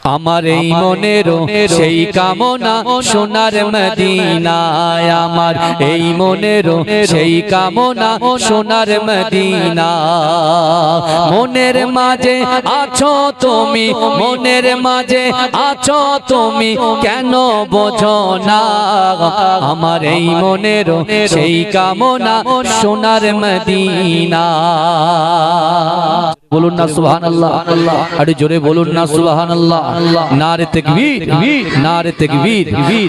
আমার এই মনেরও সেই কামনা সোনার মদিনায়, আমার এই মনেরও সেই কামনা সোনার মদিনা। মনের মাঝে আছো তুমি, মনের মাঝে আছো তুমি, কেন বোঝো না? আমার এই মনেরও সেই কামনা সোনার মদিনা। বলুন না সুবহানাল্লাহ, আরে জোরে বলুন না সুবহানাল্লাহ। নারে তাকবীর, নারে তাকবীর।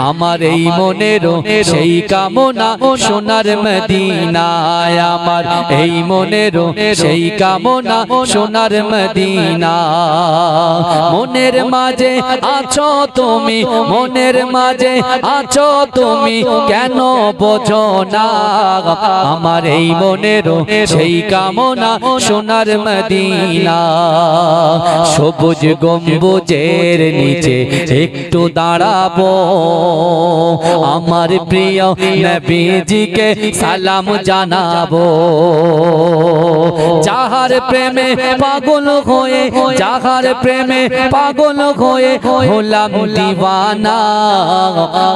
আমার এই মনেরও সেই কামনা সোনার মদিনায়, আমার এই মনেরও সেই কামনা সোনার মদিনা। মনের মাঝে আছো তুমি, মনের মাঝে আছো তুমি, কেন বোঝো না? আমার এই মনেরও সেই কামনা সোনার মদিনা। সবুজ গম্বুজের নিচে একটু দাঁড়াবো, আমার প্রিয় নবীজিকে সালাম জানাবো। যাহার প্রেমে পাগল হয়ে, যাহার প্রেমে পাগল হয়ে হলাম দিওয়ানা।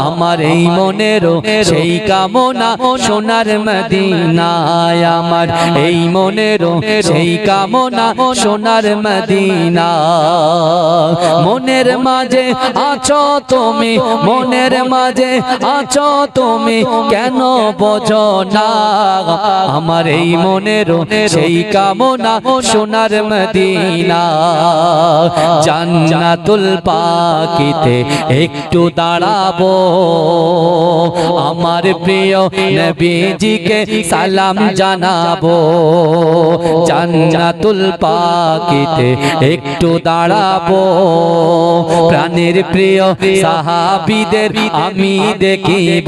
আমার এই মনেরও সেই কামনা সোনার মদিনায়, আমার এই মনেরও সেই কামনা সোনার মদিনা। মনের মাঝে আছো তুমি, মনের মাঝে আছো তুমি, কেন বোঝো না? আমার এই মনেরও সেই কামনা সোনার মদিনা। জান্নাতুল পাকিতে একটু দাঁড়াবো, আমার প্রিয় নবীজিকে সালাম জানাবো। জান্নাতুল পাকিতে একটু দাঁড়াবো, প্রাণের প্রিয় সাহাবীদের আমি দেখিব।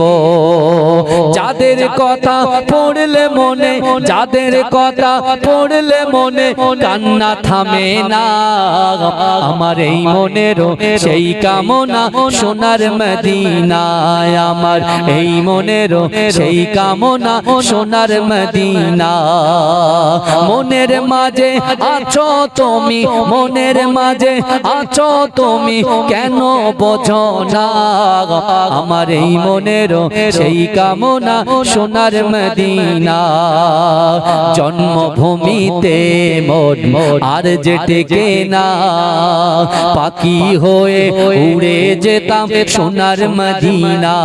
যাদের কথা পড়লে মনে, যাদের কথা পড়লে মনে কান্না থামে না। আমার এই মনেরও সেই কামনা সোনার মদিনায়, আমার এই মনেরও সেই কামনা সোনার মদিনা। মনের মাঝে আছো তুমি, মনের মাঝে আছো তুমি, কেন বোঝো না? আমার এই মনেরও সেই কামনা সোনার মদিনা। জন্মভূমিতে মন আর যে টেকে না, পাখি হয়ে উড়ে যেতাম সোনার মদিনা।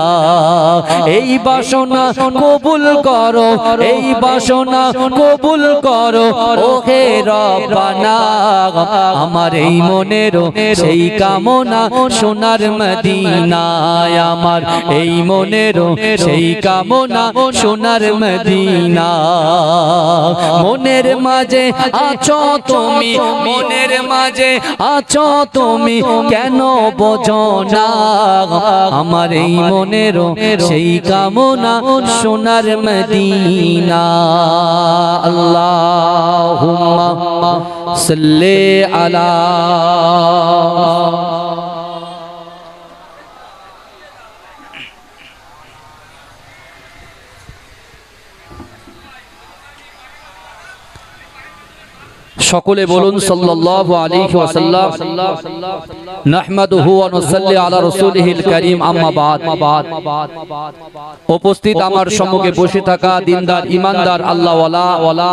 এই বাসনা কবুল করো, এই বাসনা কবুল করো ওহে রব্বানা। আমার এই মনেরও সেই কামনা সোনার মদিনায়, আমার এই মনেরও সেই কামনা সোনার মদিনা। মনের মাঝে আছো তুমি, মনের মাঝে আছো তুমি, কেন বোঝো না? আমার এই মনেরও সেই কামনা সোনার মদিনা। আল্লাহুম্মা সাল্লি আলা। সকলে বলুন সাল্লাল্লাহু আলাইহি ওয়াসাল্লাম। নাহমাদুহু ওয়া নুসাল্লি আলা রাসূলিহিল কারীম, আম্মা বাদ। উপস্থিত আমার সম্মুখে বসে থাকা দিনদার ইমানদার আল্লাহওয়ালা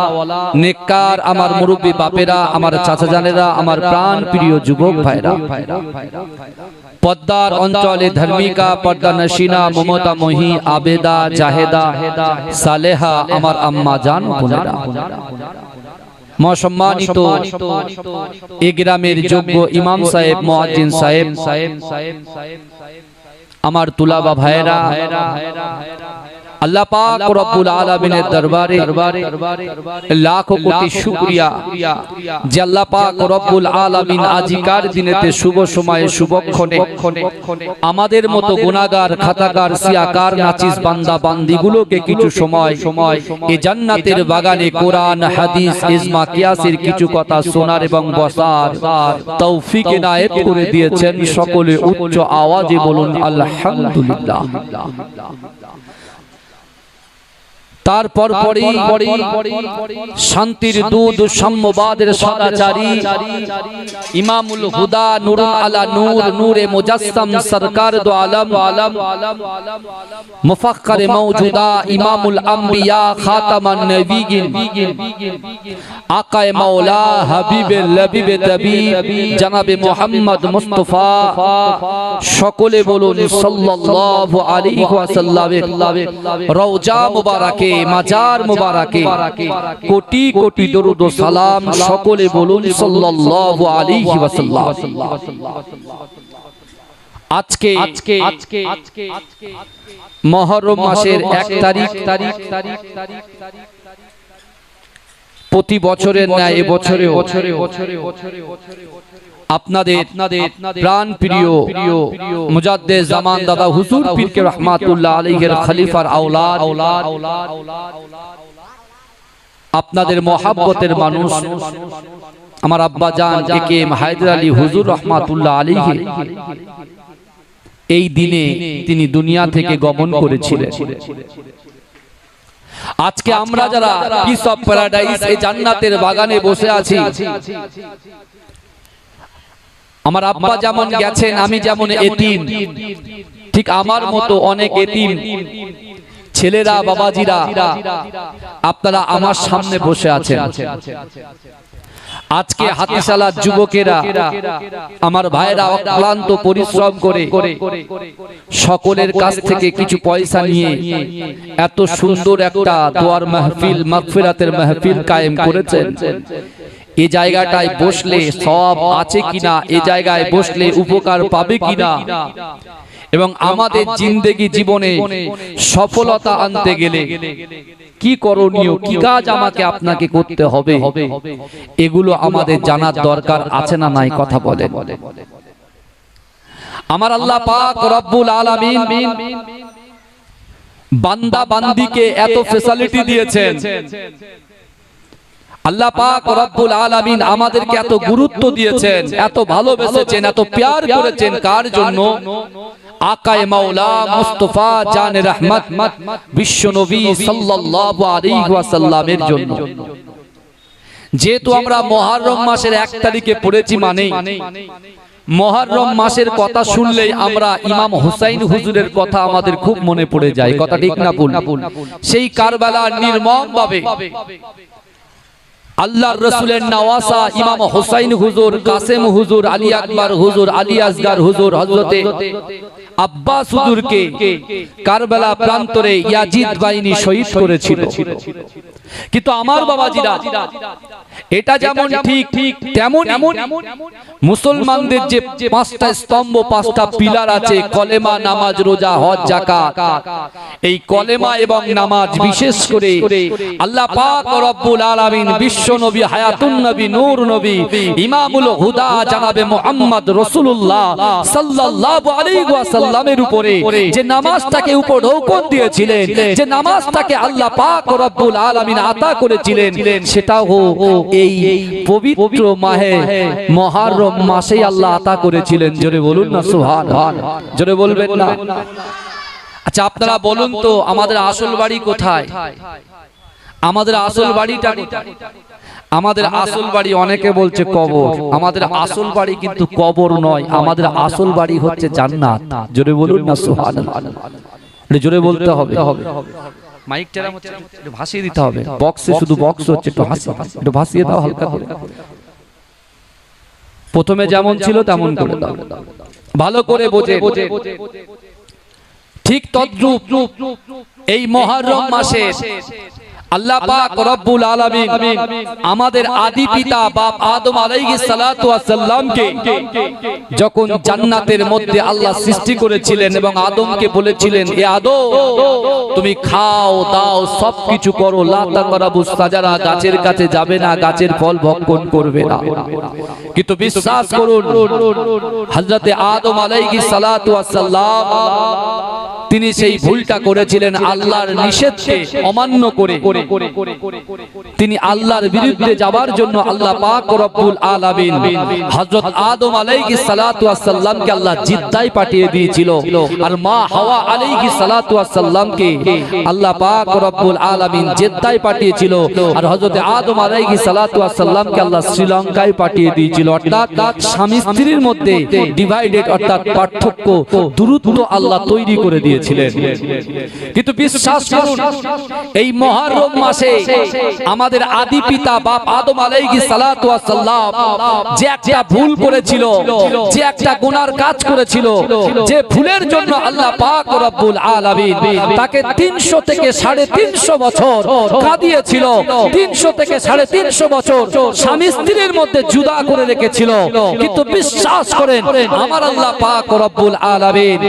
নেককার আমার মুরব্বি বাপেরা, আমার চাচা জানেরা, আমার প্রাণ প্রিয় যুবক ভাইরা, পদ্মার অঞ্চলে ধার্মিকা, পর্দা নশিনা, মমতা মহি, আবেদা, জাহেদা, সালেহা, আমার আম্মা জান বোনেরা, সম্মানিত এ গ্রামের যোগ্য ইমাম সাহেব, মুয়াজ্জিন সাহেব, আমার তুলাবা ভাইরা, আল্লাহ পাক রব্বুল আলামিনের দরবারে লাখো কোটি শুকরিয়া যে আল্লাহ পাক রব্বুল আলামিন আজিকার দিনেতে শুভ সময়ে শুভক্ষণে আমাদের মতো গুনাহগার, খাতাকার, সিয়াকার, নাচিস বান্দা বান্দিগুলোকে কিছু সময় এই জান্নাতের বাগানে কোরআন, হাদিস, ইজমা, কিয়াসের কিছু কথা শোনার এবং বসার তৌফিক ইনায়েত করে দিয়েছেন। সকলে উচ্চ আওয়াজে বলুন আলহামদুলিল্লাহ। তারপর শান্তির দূত সাম্যবাদের সদাচারী ইমামুল হুদা নূরুল আলা নূর নূরে মুজাসসাম সরকার দো আলম মুফাক্কিরে মওজুদা ইমামুল আম্বিয়া খাতামান নবিয়িন আকায়ে মাওলা হাবিবে লবিবে তাবিব জনাবে মুহাম্মদ মুস্তাফা সকলে বলুন সাল্লাল্লাহু আলাইহি ওয়াসাল্লামের রওজা মুবারাকে মাজার মুবারাকে কোটি কোটি দরুদ ও সালাম সকলে বলুন সাল্লাল্লাহু আলাইহি ওয়াসাল্লাম। আজকে মুহররম মাসের 1 তারিখ প্রতি বছরের ন্যায় এবছরেও আপনাদের প্রাণ প্রিয় মুজাদ্দেদ জামান দাদা হুজুর পীর কে রহমাতুল্লাহ আলাইহির খলিফার আওলাদ আপনাদের মহব্বতের মানুষ আমার আব্বা জান একে এম হায়দার আলী হুজুর রহমাতুল্লাহ আলাইহি এই দিনে তিনি দুনিয়া থেকে গমন করেছিলেন। আজকে আমরা যারা পিস অফ প্যারাডাইস এই জান্নাতের বাগানে বসে আছি, আমার আব্বা যেমন গেছেন, আমি যেমন এতিম, ঠিক আমার মতো অনেক এতিম ছেলেরা বাবাজিরা আপনারা আমার সামনে বসে আছেন। আজকে হাতিশালার যুবকেরা আমার ভাইরা অক্লান্ত পরিশ্রম করে সকলের কাছ থেকে কিছু পয়সা নিয়ে এত সুন্দর একটা দোয়ার মাহফিল মাগফিরাতের মাহফিল কায়েম করেছেন। এই জায়গাটায় বসলে সওয়াব আছে কিনা, এই জায়গায় বসলে উপকার পাবে কিনা, এবং আমাদের জিন্দেগি জীবনে সফলতা আনতে গেলে কি করণীয়, কি কাজ আমাকে আপনাকে করতে হবে, এগুলো আমাদের জানার দরকার আছে না নাই? কথা বলেন। আমার আল্লাহ পাক রব্বুল আলামিন বান্দা বান্দিকে এত ফ্যাসিলিটি দিয়েছেন। আল্লাহ পাক রব্বুল আলামিন আমাদেরকে এত গুরুত্ব দিয়েছেন, এত ভালোবেসেছেন, এত প্যার করেছেন। কার জন্য? আকায়ে মাওলা মুস্তাফা জানে রহমত বিশ্ব নবী সাল্লাল্লাহু আলাইহি ওয়াসাল্লামের জন্য। যেহেতু আমরা মুহররম মাসের 1 তারিখে পড়েছি, মানে মুহররম মাসের কথা শুনলেই আমরা ইমাম হুসাইন হুজুরের কথা আমাদের খুব মনে পড়ে যায়। কথা ঠিক না ভুল? সেই কারবালার নির্মম ভাবে আল্লাহর রাসূলের নওয়াসা ইমাম হুসাইন হুজুর, কাসেম হুজুর, আলী আকবর হুজুর, আলী আসগর হুজুর, হযরতে আব্বাস হুজুরকে কারবালা প্রান্তরে ইয়াজিদ বাহিনী শহীদ করেছিল। কিন্তু আমার বাবাজিরা, এটা যেমন ঠিক তেমন মুসলমানদের যে 5টা স্তম্ভ, 5টা পিলার আছে, কলেমা, নামাজ, রোজা, হজ, যাকাত, এই কলেমা এবং নামাজ বিশেষ করে আল্লাহ পাক রব্বুল আলামিন বিশ্ব নবী, হায়াতুন নবী, নূর নবী, ইমামুল হুদা জনাবে মুহাম্মদ রাসূলুল্লাহ সাল্লাল্লাহু আলাইহি ওয়াসাল্লামের উপরে যে নামাজটাকে উপঢৌকন দিয়েছিলেন, যে নামাজটাকে আল্লাহ পাক রব্বুল আলামিন আতা করেছিলেন, সেটাও এই পবিত্র মাহে মুহররম মাসে আল্লাহ আতা করেছিলেন। জোরে বলুন না সুবহানাল্লাহ, জোরে বলবেন না? আচ্ছা আপনারা বলুন তো, আমাদের আসল বাড়ি কোথায়? আমাদের আসল বাড়িটা কোথায়? আমাদের আসল বাড়ি অনেকে বলছে কবর। আমাদের আসল বাড়ি কিন্তু কবর নয়, আমাদের আসল বাড়ি হচ্ছে জান্নাত। জোরে বলুন না সুবহানাল্লাহ, জোরে বলতে হবে। মাইকটা একটু ভাসিয়ে দিতে হবে, বক্সে শুধু বক্স হচ্ছে, একটু ভাসিয়ে দাও হালকা করে। প্রথমে যেমন ছিল তেমন করে দাও, ভালো করে বোঝে। ঠিক তদ্রূপ এই মুহররম মাসে আল্লাহ পাক রব্বুল আলামিন আমাদের আদি পিতা বাপ আদম আলাইহিস সালাতু ওয়াস সালামকে যখন জান্নাতের মধ্যে আল্লাহ সৃষ্টি করেছিলেন এবং আদমকে বলেছিলেন, এ আদম তুমি খাও দাও সবকিছু করো, লা তাকরাবুস সাজারা, গাছের কাছে যাবে না, গাছের ফল ভক্ষণ করবে না। কিন্তু বিশ্বাস করুন, হযরতে আদম আলাইহিস সালাতু ওয়াস সালাম তিনি সেই ভুলটা করেছিলেন আল্লাহর নিষেধকে অমান্য করে। তিনি আল্লাহর বিরুদ্ধে যাবার জন্য আল্লাহ পাক রব্বুল আলামিন হযরত আদম আলাইহিস সালাতু ওয়াস সালামকে আল্লাহ জিদ্দায় পাঠিয়ে দিয়েছিল, আর মা হাওয়া আলাইহিস সালাতু ওয়াস সালামকে আল্লাহ পাক রব্বুল আলামিন জেদ্দায় পাঠিয়েছিল, আর হযরত আদম আলাইহিস সালাতু ওয়াস সালামকে আল্লাহ শ্রীলঙ্কায় পাঠিয়ে দিয়েছিল। অর্থাৎ স্বামী স্ত্রীর মধ্যে ডিভাইডেড অর্থাৎ পার্থক্য দূরত্ব আল্লাহ তৈরি করে দিয়েছিলেন। কিন্তু বিশ্বাস করুন, এই মুহররম মাসে আমাদের আদি পিতা বাপ আদম আলাইহিস সালাতু ওয়াস সালাম যে একটা ভুল করেছিল, যে একটা গুনার কাজ করেছিল, যে ভুলের জন্য আল্লাহ পাক রব্বুল আলামিন তাকে 300 থেকে 350 বছর কাঁদিয়েছিল, 300 থেকে 350 বছর স্বামী স্ত্রীর মধ্যে জুদা করে রেখেছিল। কিন্তু বিশ্বাস করেন আমার আল্লাহ পাক রব্বুল আলামিন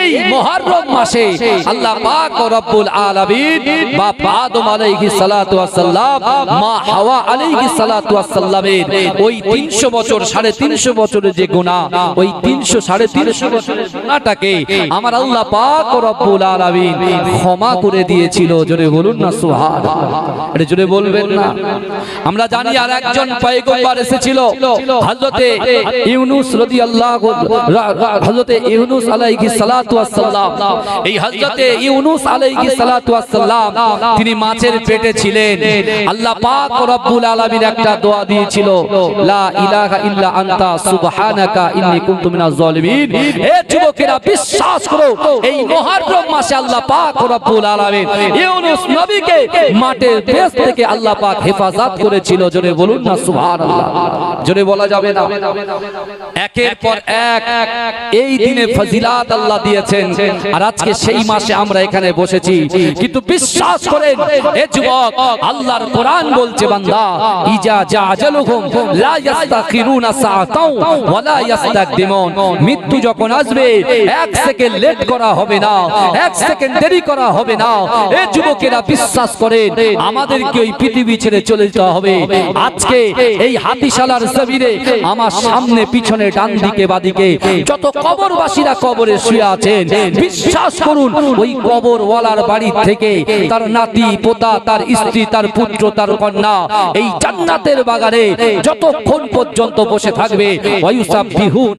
এই মুহররম মাসে আল্লাহ পাক রব্বুল আলামিন বাপ আদম আলাইহিস সালাতু ওয়াস সালাম মা হাওয়া আলাইহিস সালাতু ওয়াস সালামের ওই 300 বছর 350 বছরের যে গুনাহ, ওই 300 350 বছরের গুনাহটাকে আমার আল্লাহ পাক রব্বুল আলামিন ক্ষমা করে দিয়েছিল। জোরে বলুন না সুবহানাল্লাহ, এটা জোরে বলবেন না। আমরা জানি আর একজন পয়গম্বর এসেছিল হযরতে ইউনূস রাদিয়াল্লাহু হযরতে ইউনূস আলাইহিস সালাতু ওয়াস সালাম। এই হযরতে ইউনূস আলাইহিস সালাতু ওয়াস সালাম তিনি মাছের পেটে ছিলেন। আল্লাহ পাক রব্বুল আলামিন একটা দোয়া দিয়েছিল, লা ইলাহা ইল্লা আনতা সুবহানাকা ইন্নী কুনতু মিনাজ জালিমিন। এ যুবকেরা বিশ্বাস করো, এই মুহররম মাসে আল্লাহ পাক রব্বুল আলামিন ইউনূস নবীকে মাটির পেট থেকে আল্লাহ পাক হেফাজত করেছিল। জোরে বলুন না সুবহানাল্লাহ, জোরে বলা যাবে না। একের পর এক এই দিনে ফজিলাত আল্লাহ দিয়েছেন, আর আজকে সেই মাসে আমরা এখানে বসেছি। কিন্তু বিশ্বাস করেন এ যুবক, আল্লাহর কোরআন বলছে বান্দা ইজা জাআজালুহুম লা ইস্তাখিরুনা সাআতাও ওয়া লা ইস্তাকদিমুন। মৃত্যু যখন আসবে এক সেকেন্ড লেট করা হবে না, এক সেকেন্ড দেরি করা হবে না। এ যুবকেরা বিশ্বাস করেন আমাদেরকে ওই পৃথিবী ছেড়ে চলে যেতে হবে। আজকে এই হাতিশালার জমিনে আমার সামনে পিছনে ডান দিকে বাদিকে যত কবরবাসীরা কবরে শুয়ে আছেন, বিশ্বাস করুন ওই কবরওয়ালার বাড়ি থেকে তার নাতি পোতা, তার স্ত্রী, তার পুত্র, তার কন্যা এই জান্নাতের বাগানে যতক্ষণ পর্যন্ত বসে থাকবে ওয়ায়ুসাব্বিহুন